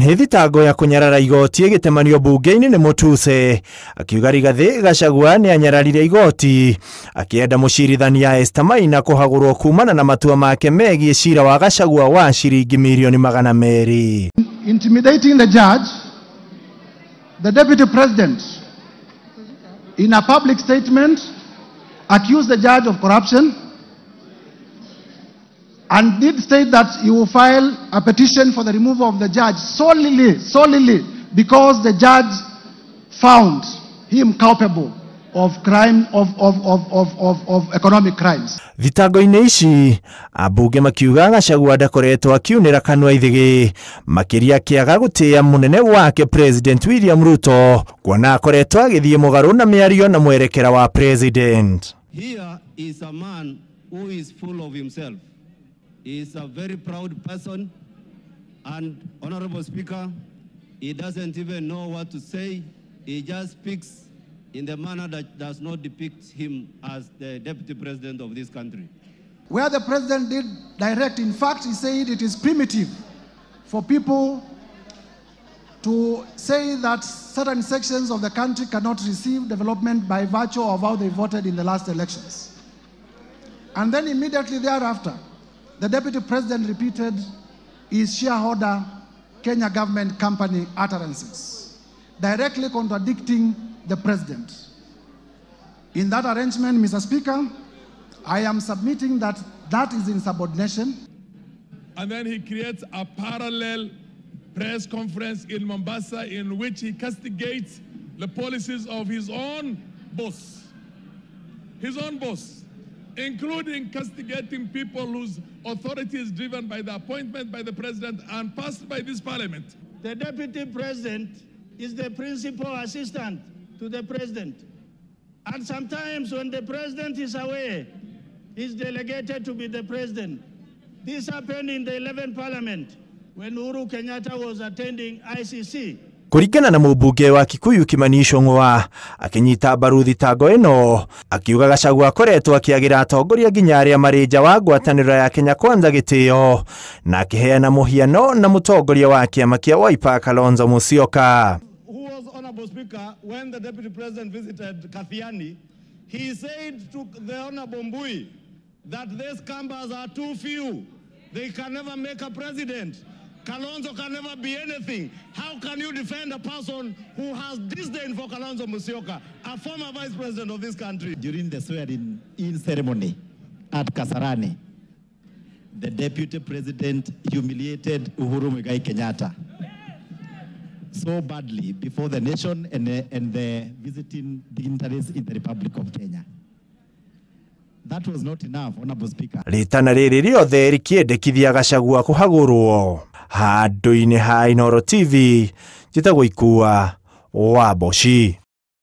Nĩ thitango ya kunyarara igoti gĩtemanio bunge-inĩ nĩ Mutuse, akiuga Rigathĩ Gachagua nĩ anyararire igoti, akienda mũcirithania Esther Maina kũhagũrwo kumana na matua make megiĩ cira wa Gachagua wa ciringi milioni 200. Intimidating the judge, the deputy president, in a public statement, accused the judge of corruption and did state that he will file a petition for the removal of the judge solely because the judge found him culpable of crime of economic crimes. Thitango-inĩ ici ambunge makiuga Gachagua ndakoretwo akiunĩra kanua ithigi makĩria kĩaga gũtĩa mũnene wake President William Ruto kuona akoretwo agĩthiĩ mũgarũ na mĩario na mwerekera wa president. Here is a man who is full of himself. He is a very proud person, and Honorable Speaker, he doesn't even know what to say. He just speaks in the manner that does not depict him as the deputy president of this country. Where the president did direct, in fact, he said it is primitive for people to say that certain sections of the country cannot receive development by virtue of how they voted in the last elections. And then immediately thereafter, the deputy president repeated his shareholder Kenya government company utterances, directly contradicting the president. In that arrangement, Mr. Speaker, I am submitting that that is insubordination. And then he creates a parallel press conference in Mombasa in which he castigates the policies of his own boss, including castigating people whose authority is driven by the appointment by the president and passed by this parliament. The deputy president is the principal assistant to the president. And sometimes when the president is away, he's delegated to be the president. This happened in the 11th parliament when Uhuru Kenyatta was attending ICC. Kuringana na mũmbunge wa Kikuyu Kimani Ichung'wa akinyita mbaru thitango ĩno akiuga Gachagua akoretwo akĩagĩra atongoria nginya arĩa marĩ nja wa ngwatanĩro ya Kenya Kwanza gĩtĩo na akĩheana mũhiano na mũtongoria wa kĩama kĩa Wiper Kalonzo Musyoka. Who was Honorable Speaker when the deputy president visited Kathiani, he said to the Honorable Mbui that these Kambas are too few. They can never make a president. Kalonzo can never be anything. How can you defend a person who has disdain for Kalonzo Musyoka, a former vice president of this country? During the swearing-in ceremony at Kasarani, the deputy president humiliated Uhuru Muigai Kenyatta so badly before the nation and the visiting dignitaries in the Republic of Kenya. That was not enough, Honorable Speaker. Ritana rĩrĩ rĩothe rĩkĩendekithia Gachagua kũhagũrwo handũ-inĩ ha Inooro TV njĩtagwo Ikua wa Boshi.